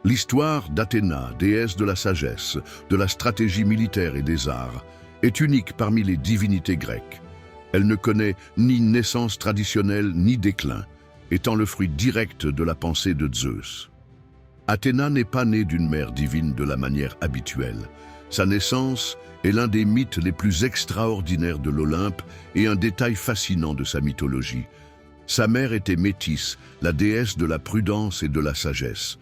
L'histoire d'Athéna, déesse de la sagesse, de la stratégie militaire et des arts, est unique parmi les divinités grecques. Elle ne connaît ni naissance traditionnelle ni déclin, étant le fruit direct de la pensée de Zeus. Athéna n'est pas née d'une mère divine de la manière habituelle. Sa naissance est l'un des mythes les plus extraordinaires de l'Olympe et un détail fascinant de sa mythologie. Sa mère était Métis, la déesse de la prudence et de la sagesse.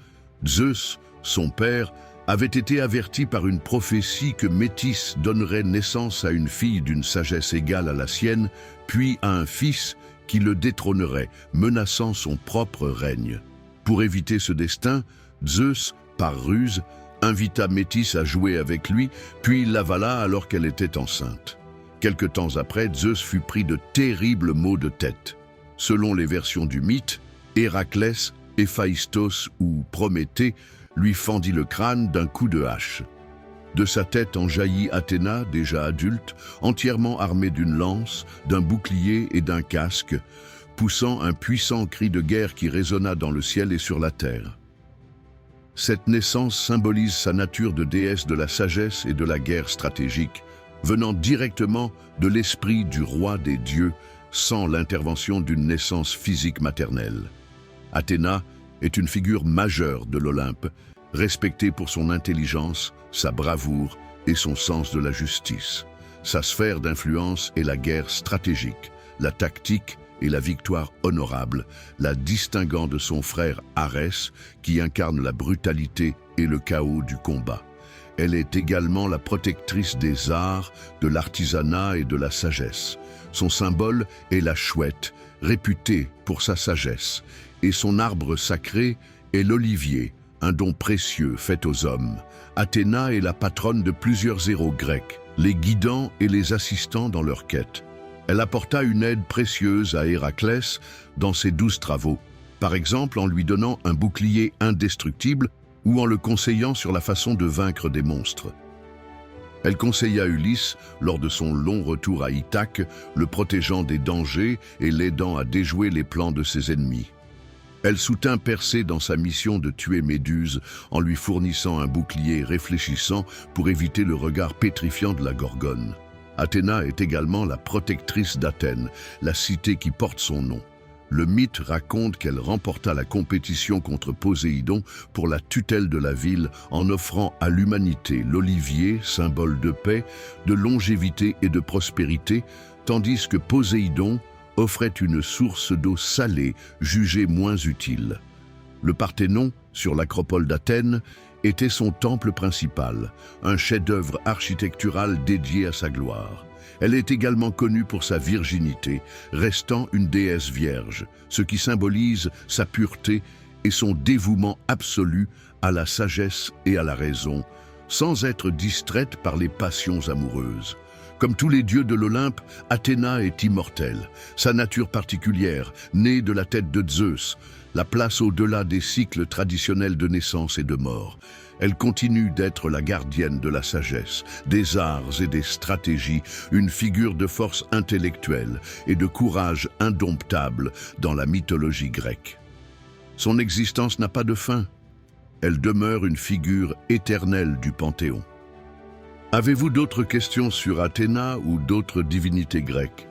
Zeus, son père, avait été averti par une prophétie que Métis donnerait naissance à une fille d'une sagesse égale à la sienne, puis à un fils qui le détrônerait, menaçant son propre règne. Pour éviter ce destin, Zeus, par ruse, invita Métis à jouer avec lui, puis l'avala alors qu'elle était enceinte. Quelque temps après, Zeus fut pris de terribles maux de tête. Selon les versions du mythe, Héraclès, Héphaïstos ou Prométhée lui fendit le crâne d'un coup de hache. De sa tête en jaillit Athéna, déjà adulte, entièrement armée d'une lance, d'un bouclier et d'un casque, poussant un puissant cri de guerre qui résonna dans le ciel et sur la terre. Cette naissance symbolise sa nature de déesse de la sagesse et de la guerre stratégique, venant directement de l'esprit du roi des dieux, sans l'intervention d'une naissance physique maternelle. Athéna est une figure majeure de l'Olympe, respectée pour son intelligence, sa bravoure et son sens de la justice. Sa sphère d'influence est la guerre stratégique, la tactique et la victoire honorable, la distinguant de son frère Arès, qui incarne la brutalité et le chaos du combat. Elle est également la protectrice des arts, de l'artisanat et de la sagesse. Son symbole est la chouette, réputée pour sa sagesse, et son arbre sacré est l'olivier, un don précieux fait aux hommes. Athéna est la patronne de plusieurs héros grecs, les guidant et les assistant dans leur quête. Elle apporta une aide précieuse à Héraclès dans ses 12 travaux, par exemple en lui donnant un bouclier indestructible ou en le conseillant sur la façon de vaincre des monstres. Elle conseilla Ulysse lors de son long retour à Ithaque, le protégeant des dangers et l'aidant à déjouer les plans de ses ennemis. Elle soutint Persée dans sa mission de tuer Méduse en lui fournissant un bouclier réfléchissant pour éviter le regard pétrifiant de la Gorgone. Athéna est également la protectrice d'Athènes, la cité qui porte son nom. Le mythe raconte qu'elle remporta la compétition contre Poséidon pour la tutelle de la ville en offrant à l'humanité l'olivier, symbole de paix, de longévité et de prospérité, tandis que Poséidon offrait une source d'eau salée jugée moins utile. Le Parthénon, sur l'acropole d'Athènes, était son temple principal, un chef-d'œuvre architectural dédié à sa gloire. Elle est également connue pour sa virginité, restant une déesse vierge, ce qui symbolise sa pureté et son dévouement absolu à la sagesse et à la raison, sans être distraite par les passions amoureuses. Comme tous les dieux de l'Olympe, Athéna est immortelle. Sa nature particulière, née de la tête de Zeus, la place au-delà des cycles traditionnels de naissance et de mort. Elle continue d'être la gardienne de la sagesse, des arts et des stratégies, une figure de force intellectuelle et de courage indomptable dans la mythologie grecque. Son existence n'a pas de fin. Elle demeure une figure éternelle du Panthéon. Avez-vous d'autres questions sur Athéna ou d'autres divinités grecques ?